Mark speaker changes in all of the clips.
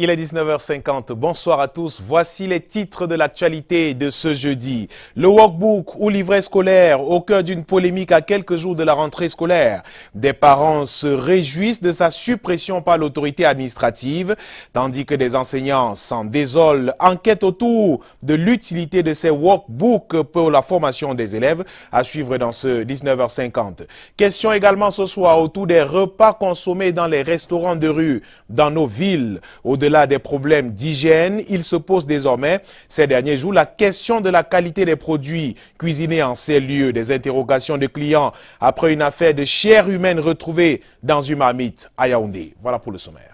Speaker 1: Il est 19h50. Bonsoir à tous. Voici les titres de l'actualité de ce jeudi. Le workbook ou livret scolaire au cœur d'une polémique à quelques jours de la rentrée scolaire. Des parents se réjouissent de sa suppression par l'autorité administrative, tandis que des enseignants s'en désolent. Enquête autour de l'utilité de ces workbooks pour la formation des élèves à suivre dans ce 19h50. Question également ce soir autour des repas consommés dans les restaurants de rue dans nos villes. Au-delà des problèmes d'hygiène, il se pose désormais ces derniers jours la question de la qualité des produits cuisinés en ces lieux. Des interrogations de clients après une affaire de chair humaine retrouvée dans une marmite à Yaoundé. Voilà pour le sommaire.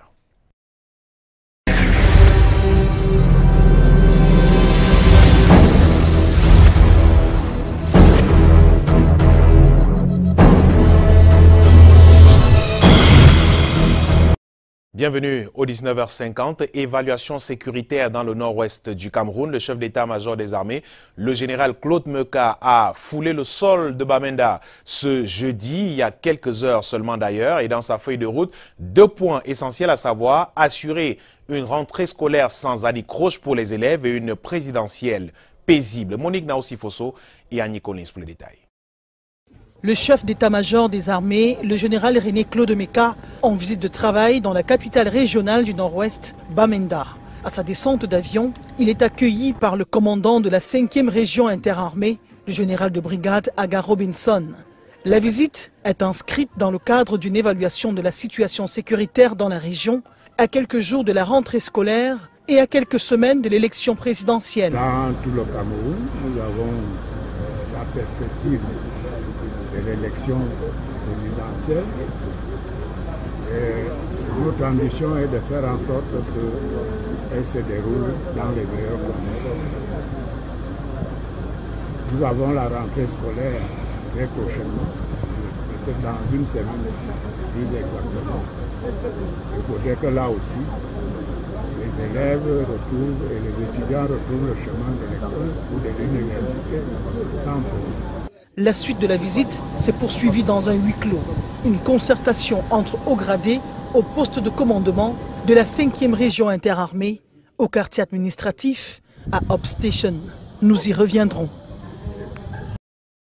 Speaker 1: Bienvenue au 19h50. Évaluation sécuritaire dans le nord-ouest du Cameroun. Le chef d'état-major des armées, le général Claude Meka, a foulé le sol de Bamenda ce jeudi, il y a quelques heures seulement d'ailleurs. Et dans sa feuille de route, 2 points essentiels à savoir: assurer une rentrée scolaire sans anicroche pour les élèves et une présidentielle paisible. Monique Naosi-Fosso et Annie Collins pour les détails.
Speaker 2: Le chef d'état-major des armées, le général René Claude Meka, en visite de travail dans la capitale régionale du Nord-Ouest, Bamenda. À sa descente d'avion, il est accueilli par le commandant de la 5e région interarmée, le général de brigade Aga Robinson. La visite est inscrite dans le cadre d'une évaluation de la situation sécuritaire dans la région, à quelques jours de la rentrée scolaire et à quelques semaines de l'élection présidentielle.
Speaker 3: Dans tout le Cameroun, nous avons la perspective de l'élection présidentielle. Et notre ambition est de faire en sorte qu'elle se déroule dans les meilleures conditions. Nous avons la rentrée scolaire très prochainement, peut-être dans une semaine, plus exactement. Il faudrait que là aussi, les élèves retrouvent et les étudiants retrouvent le chemin de l'école ou de l'université sans problème.
Speaker 2: La suite de la visite s'est poursuivie dans un huis clos. Une concertation entre hauts gradés au poste de commandement de la 5e région interarmée, au quartier administratif à Hope Station. Nous y reviendrons.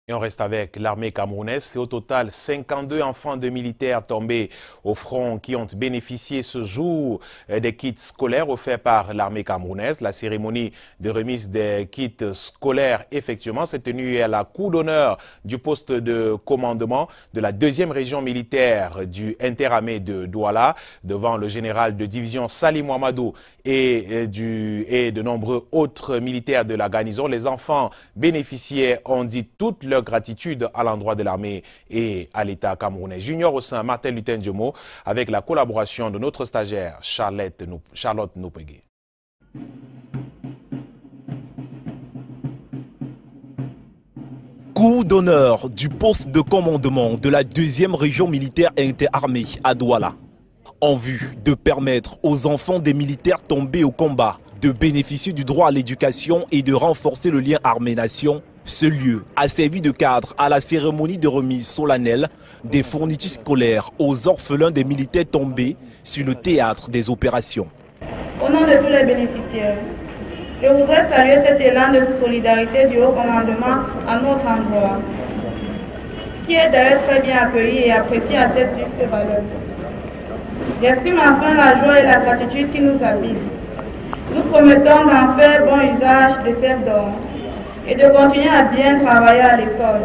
Speaker 1: Et on reste avec l'armée camerounaise. C'est au total 52 enfants de militaires tombés au front qui ont bénéficié ce jour des kits scolaires offerts par l'armée camerounaise. La cérémonie de remise des kits scolaires, effectivement, s'est tenue à la cour d'honneur du poste de commandement de la 2e région militaire du interarmée de Douala, devant le général de division Salim Ouamadou et de nombreux autres militaires de la garnison. Les enfants bénéficiaires ont dit toute leur gratitude à l'endroit de l'armée et à l'État camerounais. Junior au sein, Martin Luther Ndjomo, avec la collaboration de notre stagiaire Charlotte Nopegé.
Speaker 4: Coup d'honneur du poste de commandement de la 2e région militaire interarmée à Douala, en vue de permettre aux enfants des militaires tombés au combat de bénéficier du droit à l'éducation et de renforcer le lien armée-nation. Ce lieu a servi de cadre à la cérémonie de remise solennelle des fournitures scolaires aux orphelins des militaires tombés sur le théâtre des opérations.
Speaker 5: Au nom de tous les bénéficiaires, je voudrais saluer cet élan de solidarité du haut commandement à notre endroit, qui est d'ailleurs très bien accueilli et apprécié à cette juste valeur. J'exprime enfin la joie et la gratitude qui nous habitent. Nous promettons d'en faire bon usage de ces dons et de continuer à bien travailler à l'école.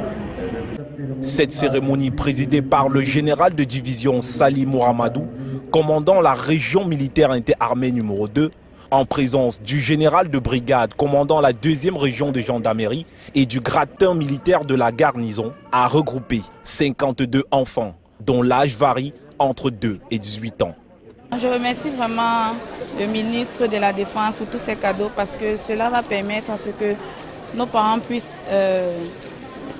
Speaker 4: Cette cérémonie présidée par le général de division Salim Ouamadou, commandant la région militaire interarmée numéro 2, en présence du général de brigade commandant la 2e région de gendarmerie et du gratin militaire de la garnison, a regroupé 52 enfants, dont l'âge varie entre 2 et 18 ans.
Speaker 6: Je remercie vraiment le ministre de la Défense pour tous ces cadeaux parce que cela va permettre à ce que nos parents puissent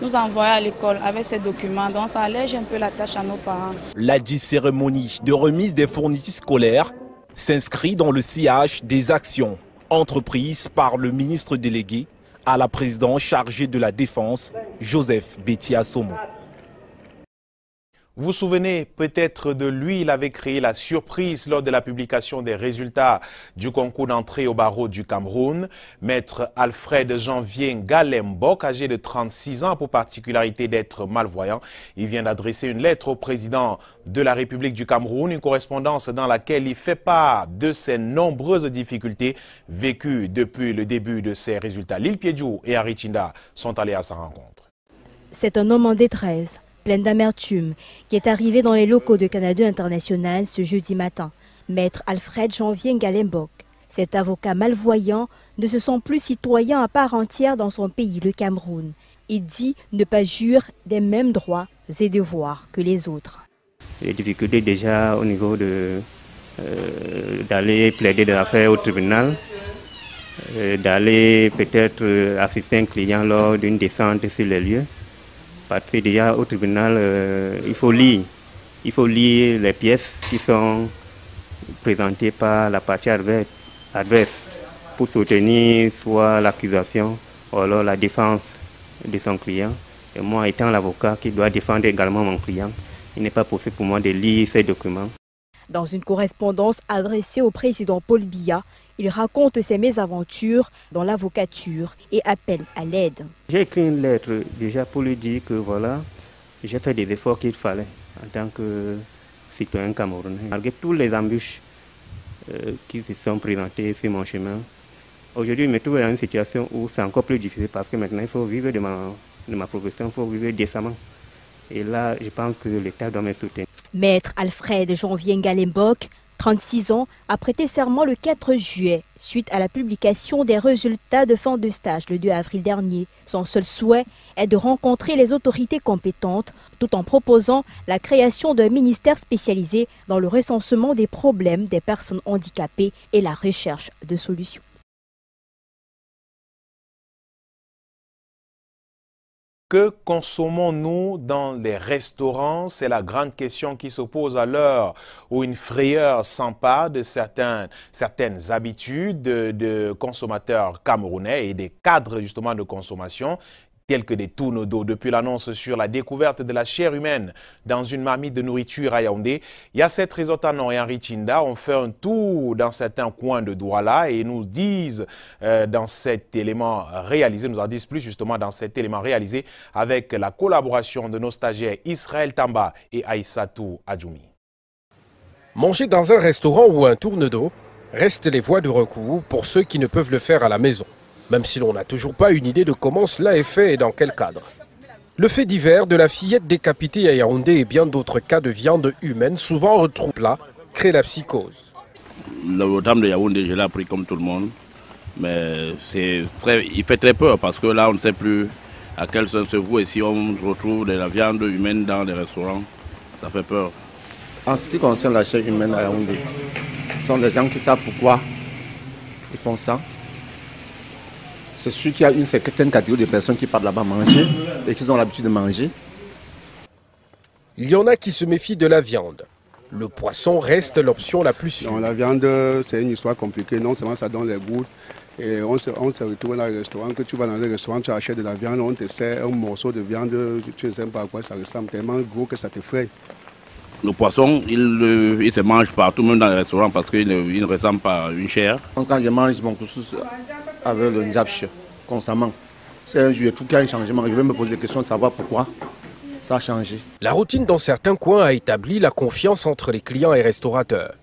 Speaker 6: nous envoyer à l'école avec ces documents. Donc ça allège un peu la tâche à nos parents. La
Speaker 4: cérémonie de remise des fournitures scolaires s'inscrit dans le sillage des actions entreprises par le ministre délégué à la présidence chargée de la Défense, Joseph Betia Somo.
Speaker 1: Vous vous souvenez peut-être de lui, il avait créé la surprise lors de la publication des résultats du concours d'entrée au barreau du Cameroun. Maître Alfred Janvier Ngalembok, âgé de 36 ans, pour particularité d'être malvoyant, il vient d'adresser une lettre au président de la République du Cameroun, une correspondance dans laquelle il fait part de ses nombreuses difficultés vécues depuis le début de ses résultats. Lil Piedjou et Henri Chinda sont allés à sa rencontre.
Speaker 7: C'est un homme en détresse, plein d'amertume, qui est arrivé dans les locaux de Canada International ce jeudi matin. Maître Alfred Janvier Ngalembok, cet avocat malvoyant, ne se sent plus citoyen à part entière dans son pays, le Cameroun. Il dit ne pas jouir des mêmes droits et devoirs que les autres.
Speaker 8: Les difficultés déjà au niveau d'aller plaider de l'affaire au tribunal, d'aller peut-être assister un client lors d'une descente sur les lieux. Parce que déjà au tribunal, il faut lire les pièces qui sont présentées par la partie adverse pour soutenir soit l'accusation ou alors la défense de son client. Et moi, étant l'avocat qui doit défendre également mon client, il n'est pas possible pour moi de lire ces documents.
Speaker 7: Dans une correspondance adressée au président Paul Biya, il raconte ses mésaventures dans l'avocature et appelle à l'aide.
Speaker 8: J'ai écrit une lettre déjà pour lui dire que voilà, j'ai fait des efforts qu'il fallait en tant que citoyen camerounais. Malgré tous les embûches qui se sont présentées sur mon chemin, aujourd'hui je me trouve dans une situation où c'est encore plus difficile parce que maintenant il faut vivre de ma profession, il faut vivre décemment. Et là, je pense que l'État doit me soutenir.
Speaker 7: Maître Alfred Janvier Ngalembok, 36 ans, a prêté serment le 4 juillet, suite à la publication des résultats de fin de stage le 2 avril dernier. Son seul souhait est de rencontrer les autorités compétentes, tout en proposant la création d'un ministère spécialisé dans le recensement des problèmes des personnes handicapées et la recherche de solutions.
Speaker 1: Que consommons-nous dans les restaurants? C'est la grande question qui se pose à l'heure où une frayeur s'empare de certaines habitudes de consommateurs camerounais et des cadres justement de consommation, tels que des tourneaux d'eau. Depuis l'annonce sur la découverte de la chair humaine dans une marmite de nourriture à Yaoundé, Yasset Rezotanon et Henri Chinda ont fait un tour dans certains coins de Douala et nous disent dans cet élément réalisé, nous en disent plus justement dans cet élément réalisé avec la collaboration de nos stagiaires Israël Tamba et Aïssatou Adjoumi.
Speaker 9: Manger dans un restaurant ou un tourne d'eau restent les voies de recours pour ceux qui ne peuvent le faire à la maison, même si l'on n'a toujours pas une idée de comment cela est fait et dans quel cadre. Le fait divers de la fillette décapitée à Yaoundé et bien d'autres cas de viande humaine, souvent retrouvés là, crée la psychose.
Speaker 10: Le drame de Yaoundé, je l'ai appris comme tout le monde, mais il fait très peur parce que là, on ne sait plus à quel sens se voue et si on retrouve de la viande humaine dans les restaurants, ça fait peur.
Speaker 11: En ce qui concerne la chair humaine à Yaoundé, ce sont des gens qui savent pourquoi ils font ça. C'est sûr qu'il y a une certaine catégorie de personnes qui partent là-bas manger et qui ont l'habitude de manger.
Speaker 9: Il y en a qui se méfient de la viande. Le poisson reste l'option la plus sûre.
Speaker 3: Non, la viande, c'est une histoire compliquée. Non seulement ça donne les goûts. Et on se retrouve dans les restaurants. Que tu vas dans les restaurants, tu achètes de la viande, on te sert un morceau de viande, tu ne sais pas à quoi ça ressemble, tellement gros que ça t'effraie.
Speaker 10: Le poisson, il se mange partout, même dans les restaurants, parce qu'il ne ressemble pas à une chair.
Speaker 11: Quand je mange mon couscous avec le njapche constamment, c'est un jour tout qui a un changement. Je vais me poser des questions de savoir pourquoi ça a changé.
Speaker 9: La routine dans certains coins a établi la confiance entre les clients et restaurateurs.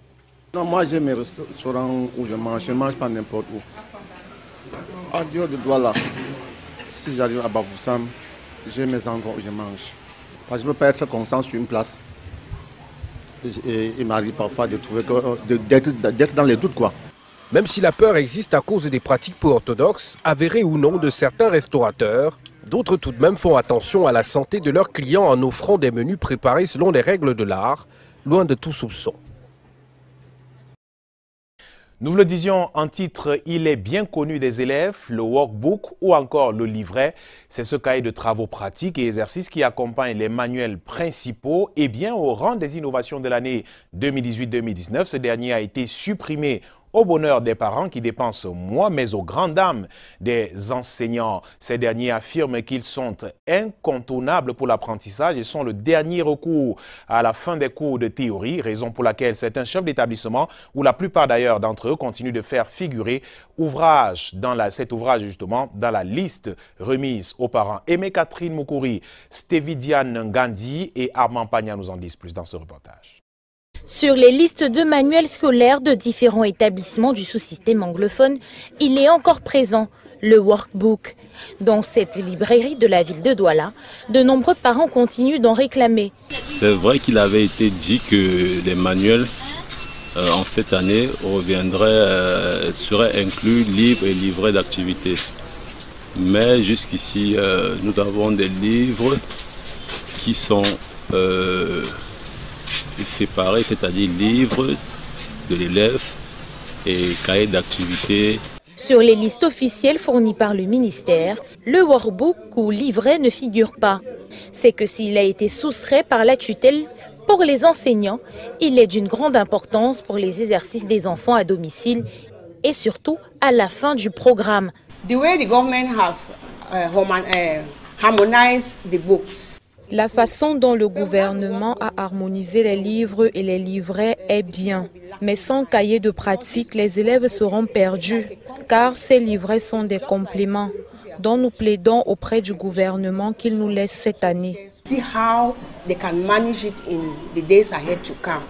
Speaker 11: Non, moi j'ai mes restaurants où je ne mange pas n'importe où. En dehors de Douala, si j'arrive à Bafoussam, j'ai mes endroits où je mange. Parce que je ne peux pas être constant sur une place. Et il m'arrive parfois de trouver d'être dans les doutes, quoi.
Speaker 9: Même si la peur existe à cause des pratiques peu orthodoxes, avérées ou non de certains restaurateurs, d'autres tout de même font attention à la santé de leurs clients en offrant des menus préparés selon les règles de l'art, loin de tout soupçon.
Speaker 1: Nous vous le disions en titre, il est bien connu des élèves, le workbook ou encore le livret. C'est ce cahier de travaux pratiques et exercices qui accompagne les manuels principaux. Et bien au rang des innovations de l'année 2018-2019, ce dernier a été supprimé au bonheur des parents qui dépensent moins, mais aux grandes dames des enseignants. Ces derniers affirment qu'ils sont incontournables pour l'apprentissage et sont le dernier recours à la fin des cours de théorie, raison pour laquelle certains chefs d'établissement, ou la plupart d'ailleurs d'entre eux, continuent de faire figurer cet ouvrage justement dans la liste remise aux parents. Aimé Catherine Moukouri, Stévidiane Ngandi et Armand Pagna nous en disent plus dans ce reportage.
Speaker 12: Sur les listes de manuels scolaires de différents établissements du sous-système anglophone, il est encore présent le workbook. Dans cette librairie de la ville de Douala, de nombreux parents continuent d'en réclamer.
Speaker 13: C'est vrai qu'il avait été dit que les manuels en cette année seraient inclus livres et livrets d'activités. Mais jusqu'ici, nous avons des livres qui sont séparés, c'est-à-dire livres de l'élève et cahiers d'activités.
Speaker 12: Sur les listes officielles fournies par le ministère, le workbook ou livret ne figure pas. C'est que s'il a été soustrait par la tutelle pour les enseignants, il est d'une grande importance pour les exercices des enfants à domicile et surtout à la fin du programme.
Speaker 14: The way the government have harmonized the books.
Speaker 15: La façon dont le gouvernement a harmonisé les livres et les livrets est bien. Mais sans cahier de pratique, les élèves seront perdus, car ces livrets sont des compléments dont nous plaidons auprès du gouvernement qu'il nous laisse cette année.
Speaker 14: See how they can manage it in the days ahead to come.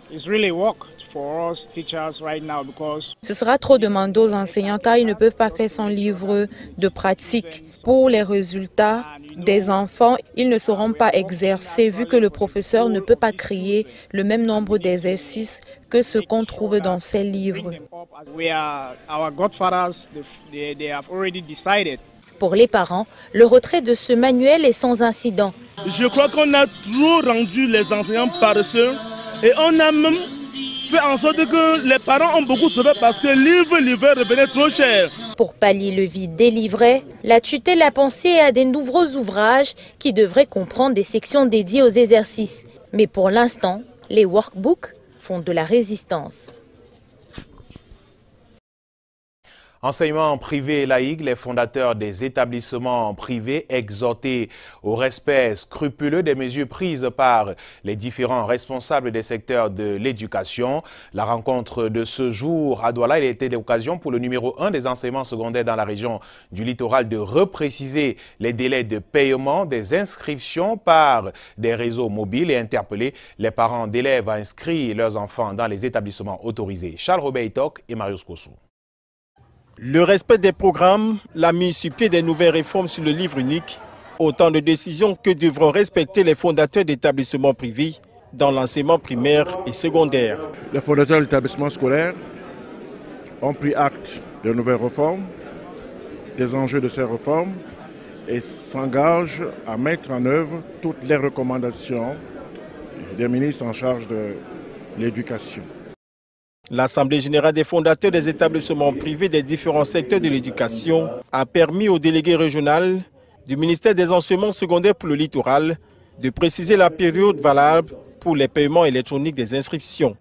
Speaker 16: It's really work for us teachers right now because
Speaker 15: ce sera trop demandé aux enseignants car ils ne peuvent pas faire son livre de pratique. Pour les résultats des enfants, ils ne seront pas exercés vu que le professeur ne peut pas créer le même nombre d'exercices que ce qu'on trouve dans ces livres.
Speaker 12: Pour les parents, le retrait de ce manuel est sans incident.
Speaker 17: Je crois qu'on a trop rendu les enseignants paresseux et on a même fait en sorte que les parents ont beaucoup sauvé parce que livre revenait trop cher.
Speaker 12: Pour pallier le vide des livrets, la tutelle a pensé à des nouveaux ouvrages qui devraient comprendre des sections dédiées aux exercices. Mais pour l'instant, les workbooks font de la résistance.
Speaker 1: Enseignement privé et laïque, les fondateurs des établissements privés exhortés au respect scrupuleux des mesures prises par les différents responsables des secteurs de l'éducation. La rencontre de ce jour à Douala, il a été l'occasion pour le numéro 1 des enseignements secondaires dans la région du littoral de repréciser les délais de paiement des inscriptions par des réseaux mobiles et interpeller les parents d'élèves à inscrire leurs enfants dans les établissements autorisés. Charles Robert Itok et Marius Kossou.
Speaker 9: Le respect des programmes, la mise sur pied des nouvelles réformes sur le livre unique, autant de décisions que devront respecter les fondateurs d'établissements privés dans l'enseignement primaire et secondaire.
Speaker 3: Les fondateurs d'établissements scolaires ont pris acte de nouvelles réformes, des enjeux de ces réformes et s'engagent à mettre en œuvre toutes les recommandations des ministres en charge de l'éducation.
Speaker 9: L'Assemblée générale des fondateurs des établissements privés des différents secteurs de l'éducation a permis au délégué régional du ministère des enseignements secondaires pour le littoral de préciser la période valable pour les paiements électroniques des inscriptions.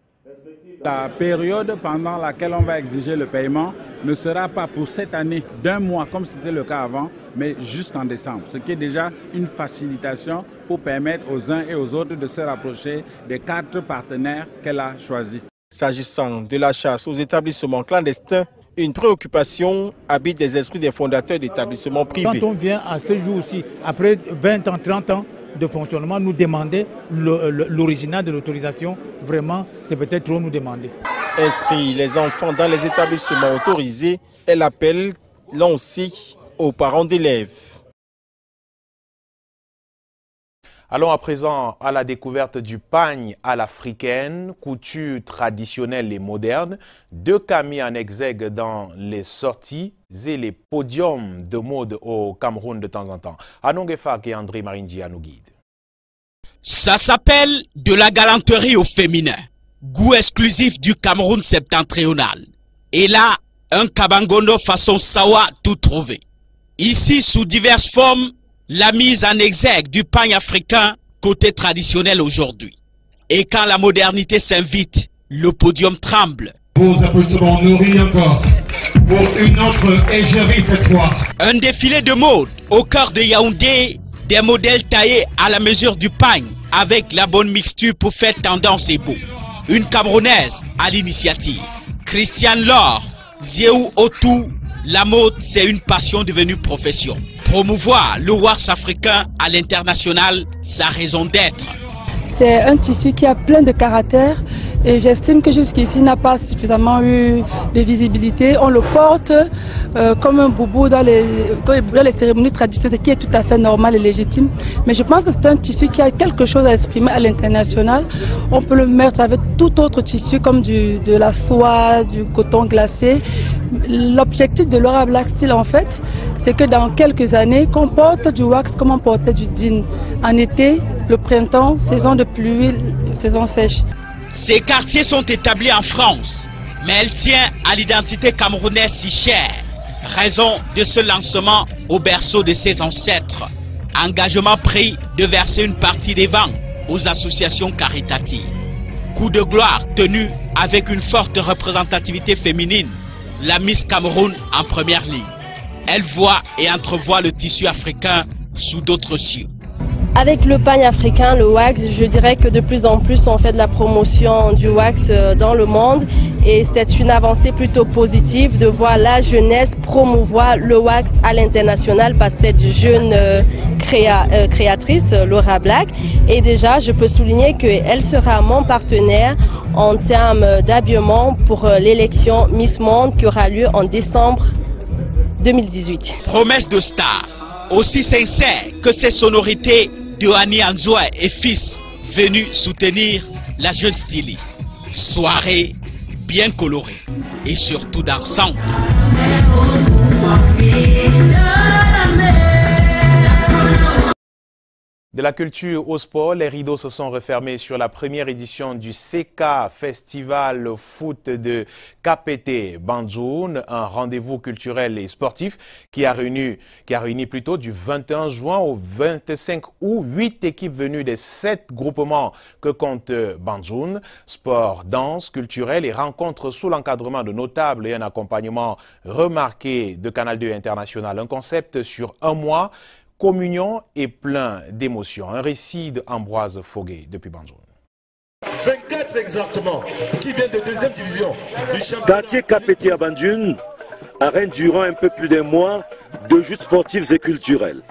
Speaker 18: La période pendant laquelle on va exiger le paiement ne sera pas pour cette année d'un mois comme c'était le cas avant, mais jusqu'en décembre, ce qui est déjà une facilitation pour permettre aux uns et aux autres de se rapprocher des 4 partenaires qu'elle a choisis.
Speaker 9: S'agissant de la chasse aux établissements clandestins, une préoccupation habite les esprits des fondateurs d'établissements privés.
Speaker 19: Quand on vient à ce jour-ci, après 20 ans, 30 ans de fonctionnement, nous demander l'original de l'autorisation, vraiment, c'est peut-être trop nous demander.
Speaker 9: Inscrire les enfants dans les établissements autorisés est l'appel lancé aux parents d'élèves.
Speaker 1: Allons à présent à la découverte du pagne à l'africaine, couture traditionnelle et moderne. 2 cas mis en exergue dans les sorties et les podiums de mode au Cameroun de temps en temps. Anong Fak et André Marindia nous guident.
Speaker 20: Ça s'appelle de la galanterie au féminin. Goût exclusif du Cameroun septentrional. Et là, un kabangono façon sawa tout trouvé. Ici, sous diverses formes, la mise en exergue du pagne africain côté traditionnel aujourd'hui. Et quand la modernité s'invite, le podium tremble.
Speaker 21: Vos applaudissements nourris encore pour une autre égérie cette fois.
Speaker 20: Un défilé de mode au cœur de Yaoundé, des modèles taillés à la mesure du pagne avec la bonne mixture pour faire tendance et beau. Une Camerounaise à l'initiative. Christiane Laure, Zéou Otou, la mode c'est une passion devenue profession. Promouvoir le wax africain à l'international, sa raison d'être.
Speaker 22: C'est un tissu qui a plein de caractère et j'estime que jusqu'ici n'a pas suffisamment eu de visibilité. On le porte comme un boubou dans les cérémonies traditionnelles, ce qui est tout à fait normal et légitime. Mais je pense que c'est un tissu qui a quelque chose à exprimer à l'international. On peut le mettre avec tout autre tissu comme de la soie, du coton glacé. L'objectif de Laura Black Style en fait, c'est que dans quelques années, qu'on porte du wax comme on portait du jean. En été, le printemps, saison de pluie, saison sèche.
Speaker 20: Ces quartiers sont établis en France, mais elle tient à l'identité camerounaise si chère. Raison de ce lancement au berceau de ses ancêtres. Engagement pris de verser une partie des ventes aux associations caritatives. Coup de gloire tenu avec une forte représentativité féminine. La Miss Cameroun en première ligne. Elle voit et entrevoit le tissu africain sous d'autres cieux.
Speaker 23: Avec le pagne africain, le wax, je dirais que de plus en plus on fait de la promotion du wax dans le monde et c'est une avancée plutôt positive de voir la jeunesse promouvoir le wax à l'international par cette jeune créatrice, Laura Black. Et déjà, je peux souligner qu'elle sera mon partenaire en termes d'habillement pour l'élection Miss Monde qui aura lieu en décembre 2018.
Speaker 20: Promesse de star, aussi sincère que ses sonorités de Annie Anzoua et fils venus soutenir la jeune styliste. Soirée bien colorée et surtout dansante.
Speaker 1: De la culture au sport, les rideaux se sont refermés sur la première édition du CK Festival Foot de KPT Banjoun, un rendez-vous culturel et sportif qui a réuni plutôt du 21 juin au 25 août 8 équipes venues des 7 groupements que compte Banjoun. Sport, danse, culturel et rencontres sous l'encadrement de notables et un accompagnement remarqué de Canal 2 International. Un concept sur un mois. Communion et plein d'émotions. Un récit d'Ambroise Foguet depuis Banjoun.
Speaker 24: 24 exactement, qui vient de deuxième division du championnat.
Speaker 25: Quartier KPT à Banjoun, arène durant un peu plus d'un mois de jeux sportifs et culturels.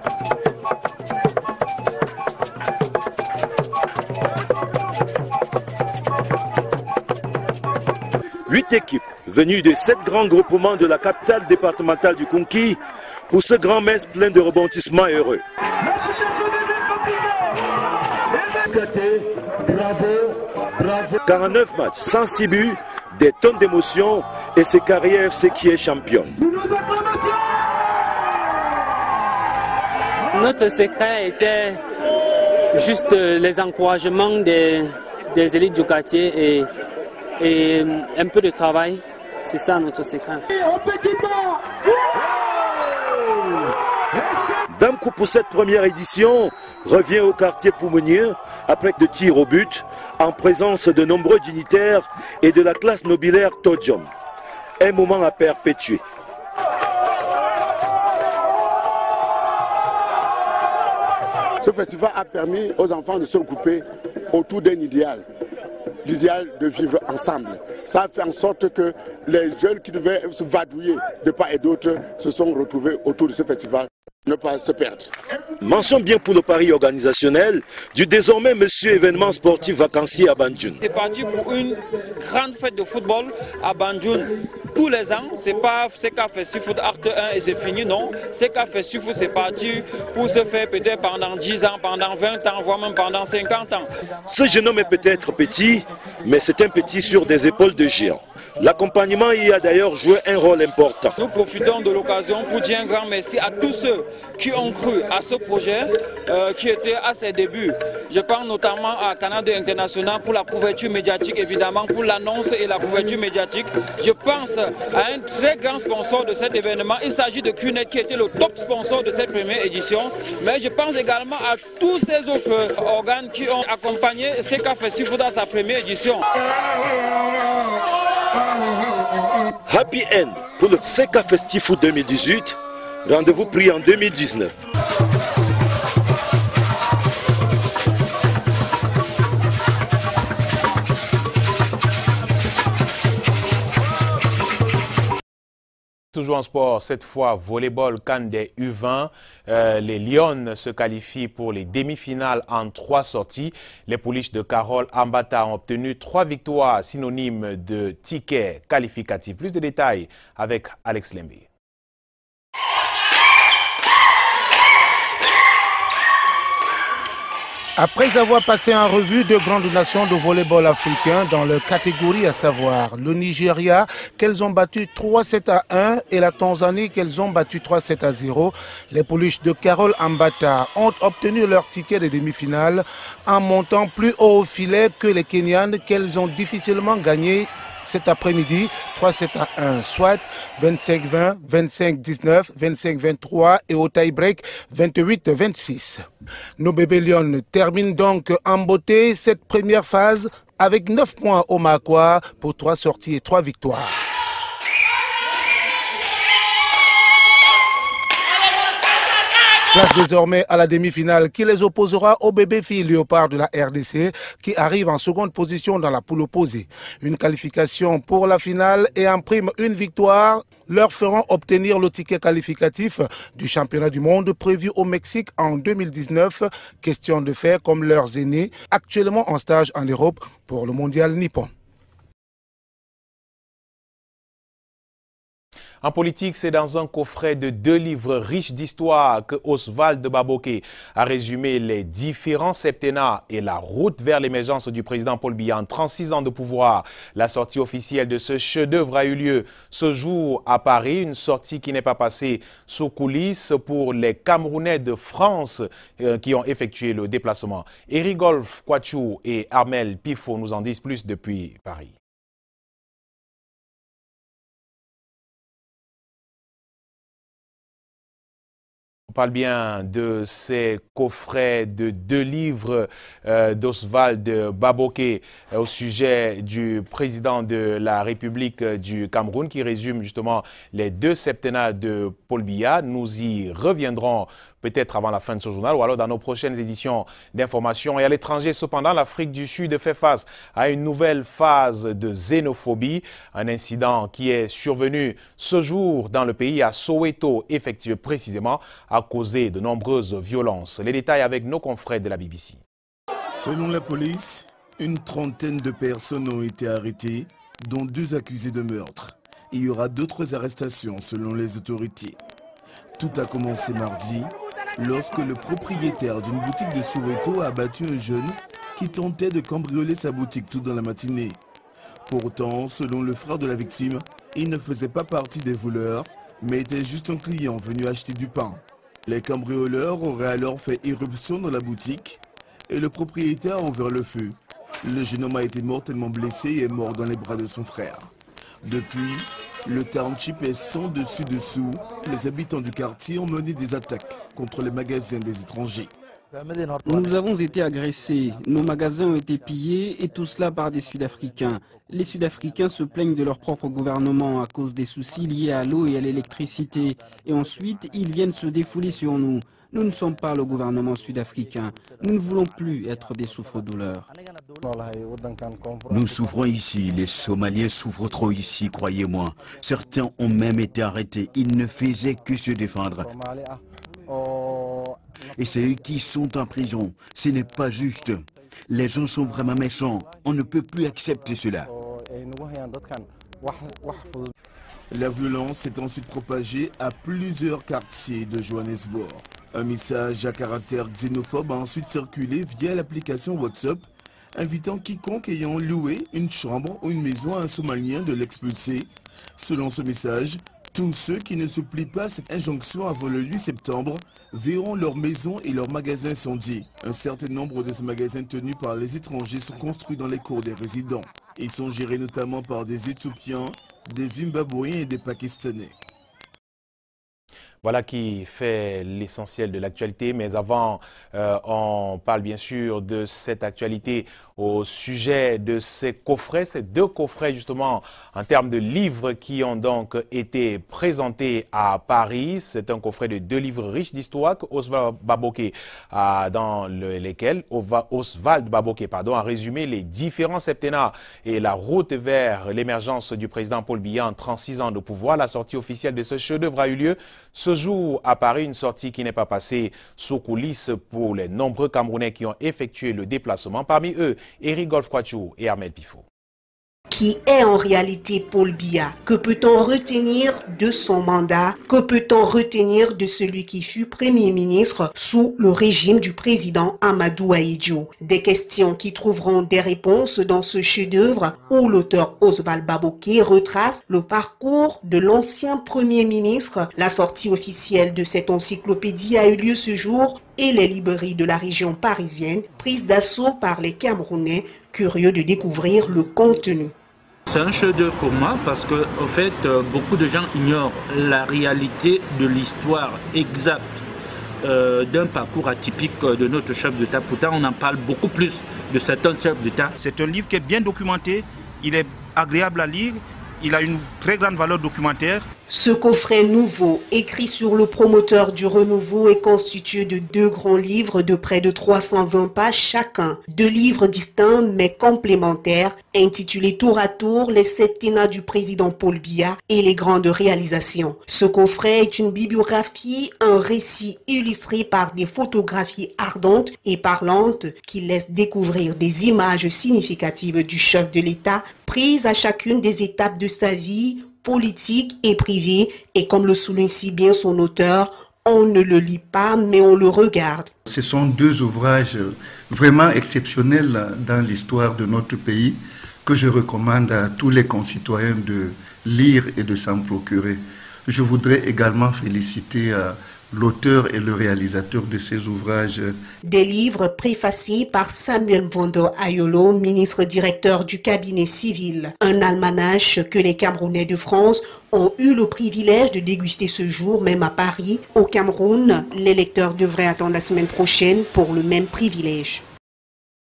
Speaker 25: Huit équipes venues de 7 grands groupements de la capitale départementale du Konki pour ce grand messe plein de rebondissements heureux. 49 matchs, 106 buts, des tonnes d'émotions et c'est Carrière FC qui est championne.
Speaker 26: Notre secret était juste les encouragements des élites du quartier et un peu de travail. C'est ça notre secret.
Speaker 25: Damkou pour cette première édition revient au quartier Poumounier après de tirs au but en présence de nombreux dignitaires et de la classe nobilaire Todjom. Un moment à perpétuer.
Speaker 27: Ce festival a permis aux enfants de se regrouper autour d'un idéal. L'idéal de vivre ensemble. Ça a fait en sorte que les jeunes qui devaient se vadouiller de part et d'autre se sont retrouvés autour de ce festival. Ne pas se perdre.
Speaker 25: Mention bien pour le pari organisationnel du désormais monsieur événement sportif vacancier à Banjoun.
Speaker 28: C'est parti pour une grande fête de football à Banjoun tous les ans. C'est pas CK Festifoot Acte 1 et c'est fini, non. CK Festifoot c'est parti pour se faire peut-être pendant 10 ans, pendant 20 ans, voire même pendant 50 ans.
Speaker 25: Ce jeune homme est peut-être petit, mais c'est un petit sur des épaules de géant. L'accompagnement y a d'ailleurs joué un rôle important.
Speaker 28: Nous profitons de l'occasion pour dire un grand merci à tous ceux qui ont cru à ce projet qui était à ses débuts. Je parle notamment à Canal 2 International pour la couverture médiatique, évidemment, pour l'annonce et la couverture médiatique. Je pense à un très grand sponsor de cet événement. Il s'agit de QNET qui était le top sponsor de cette première édition. Mais je pense également à tous ces autres organes qui ont accompagné CK Festival dans sa première édition.
Speaker 25: Happy End pour le Seka Festifoot 2018. Rendez-vous pris en 2019.
Speaker 1: Toujours en sport, cette fois volleyball CAN des U20. Les Lions se qualifient pour les demi-finales en 3 sorties. Les pouliches de Carole Ambata ont obtenu 3 victoires synonymes de tickets qualificatifs. Plus de détails avec Alex Lembe.
Speaker 2: Après avoir passé en revue 2 grandes nations de volleyball africain dans leur catégorie, à savoir le Nigeria, qu'elles ont battu 3-7-1 et la Tanzanie, qu'elles ont battu 3-7-0, les pouliches de Carole Ambata ont obtenu leur ticket de demi-finale en montant plus haut au filet que les Kenyanes qu'elles ont difficilement gagné cet après-midi, 3-7-1, soit 25-20, 25-19, 25-23 et au tie-break 28-26. Nos bébés Lions terminent donc en beauté cette première phase avec 9 points au Makwa pour 3 sorties et 3 victoires. Place désormais à la demi-finale qui les opposera aux bébés filles Léopard de la RDC qui arrivent en seconde position dans la poule opposée. Une qualification pour la finale et en prime une victoire leur feront obtenir le ticket qualificatif du championnat du monde prévu au Mexique en 2019. Question de faire comme leurs aînés actuellement en stage en Europe pour le mondial nippon.
Speaker 1: En politique, c'est dans un coffret de 2 livres riches d'histoire que Oswald Baboké a résumé les différents septennats et la route vers l'émergence du président Paul Biya en 36 ans de pouvoir. La sortie officielle de ce chef-d'œuvre a eu lieu ce jour à Paris, une sortie qui n'est pas passée sous coulisses pour les Camerounais de France qui ont effectué le déplacement. Erigolf Kouachou et Armel Pifo nous en disent plus depuis Paris. On parle bien de ces coffrets de 2 livres d'Oswald Baboké au sujet du président de la République du Cameroun qui résume justement les 2 septennats de Paul Biya. Nous y reviendrons peut-être avant la fin de ce journal ou alors dans nos prochaines éditions d'information. Et à l'étranger, cependant, l'Afrique du Sud fait face à une nouvelle phase de xénophobie. Un incident qui est survenu ce jour dans le pays à Soweto, effectué précisément a causé de nombreuses violences. Les détails avec nos confrères de la BBC.
Speaker 4: Selon la police, une trentaine de personnes ont été arrêtées, dont 2 accusés de meurtre. Il y aura d'autres arrestations selon les autorités. Tout a commencé mardi, lorsque le propriétaire d'une boutique de Soweto a abattu un jeune qui tentait de cambrioler sa boutique tout dans la matinée. Pourtant, selon le frère de la victime, il ne faisait pas partie des voleurs, mais était juste un client venu acheter du pain. Les cambrioleurs auraient alors fait irruption dans la boutique et le propriétaire a ouvert le feu. Le jeune homme a été mortellement blessé et est mort dans les bras de son frère. Depuis, le township est sans dessus-dessous. Les habitants du quartier ont mené des attaques contre les magasins des étrangers.
Speaker 5: Nous avons été agressés, nos magasins ont été pillés et tout cela par des Sud-Africains. Les Sud-Africains se plaignent de leur propre gouvernement à cause des soucis liés à l'eau et à l'électricité. Et ensuite, ils viennent se défouler sur nous. Nous ne sommes pas le gouvernement sud-africain. Nous ne voulons plus être des souffres-douleurs.
Speaker 6: Nous souffrons ici. Les Somaliens souffrent trop ici, croyez-moi. Certains ont même été arrêtés. Ils ne faisaient que se défendre. Et c'est eux qui sont en prison. Ce n'est pas juste. Les gens sont vraiment méchants. On ne peut plus accepter cela.
Speaker 4: La violence s'est ensuite propagée à plusieurs quartiers de Johannesburg. Un message à caractère xénophobe a ensuite circulé via l'application WhatsApp, invitant quiconque ayant loué une chambre ou une maison à un Somalien de l'expulser. Selon ce message, tous ceux qui ne se plient pas à cette injonction avant le 8 septembre verront leur maison et leurs magasins incendiés. Un certain nombre de ces magasins tenus par les étrangers sont construits dans les cours des résidents. Ils sont gérés notamment par des Éthiopiens, des Zimbabwéens et des Pakistanais.
Speaker 1: Voilà qui fait l'essentiel de l'actualité, mais avant, on parle bien sûr de cette actualité au sujet de ces coffrets, ces deux coffrets justement en termes de livres qui ont donc été présentés à Paris. C'est un coffret de 2 livres riches d'histoire que Oswald Baboké a résumé les différents septennats et la route vers l'émergence du président Paul Biya en 36 ans de pouvoir. La sortie officielle de ce chef-d'œuvre a eu lieu ce jour à Paris, une sortie qui n'est pas passée sous coulisses pour les nombreux Camerounais qui ont effectué le déplacement. Parmi eux, Éric Golf-Kwachou et Armel Pifo.
Speaker 7: Qui est en réalité Paul Biya? Que peut-on retenir de son mandat? Que peut-on retenir de celui qui fut Premier ministre sous le régime du président Amadou Ahidjo? Des questions qui trouveront des réponses dans ce chef-d'œuvre où l'auteur Oswald Baboké retrace le parcours de l'ancien Premier ministre. La sortie officielle de cette encyclopédie a eu lieu ce jour et les librairies de la région parisienne prises d'assaut par les Camerounais curieux de découvrir le contenu.
Speaker 8: C'est un chef-d'œuvre pour moi parce que, en fait, beaucoup de gens ignorent la réalité de l'histoire exacte d'un parcours atypique de notre chef d'État. Pourtant, on en parle beaucoup plus de certains chefs d'État.
Speaker 10: C'est un livre qui est bien documenté, il est agréable à lire, il a une très grande valeur documentaire.
Speaker 7: Ce coffret nouveau, écrit sur le promoteur du renouveau, est constitué de 2 grands livres de près de 320 pages chacun. 2 livres distincts mais complémentaires, intitulés tour à tour les septennats du président Paul Biya et les grandes réalisations. Ce coffret est une bibliographie, un récit illustré par des photographies ardentes et parlantes qui laissent découvrir des images significatives du chef de l'État, prises à chacune des étapes de sa vie, politique et privée, et comme le souligne si bien son auteur, on ne le lit pas mais on le regarde.
Speaker 11: Ce sont 2 ouvrages vraiment exceptionnels dans l'histoire de notre pays que je recommande à tous les concitoyens de lire et de s'en procurer. Je voudrais également féliciter l'auteur et le réalisateur de ces ouvrages.
Speaker 7: Des livres préfacés par Samuel Mvondo Ayolo, ministre directeur du cabinet civil. Un almanach que les Camerounais de France ont eu le privilège de déguster ce jour, même à Paris. Au Cameroun, les lecteurs devraient attendre la semaine prochaine pour le même privilège.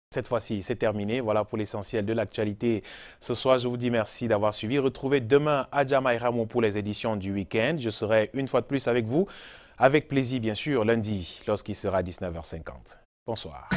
Speaker 1: Cette fois-ci, c'est terminé. Voilà pour l'essentiel de l'actualité. Ce soir, je vous dis merci d'avoir suivi. Retrouvez demain Adjama et Ramon pour les éditions du week-end. Je serai une fois de plus avec vous. Avec plaisir, bien sûr, lundi, lorsqu'il sera 19h50. Bonsoir.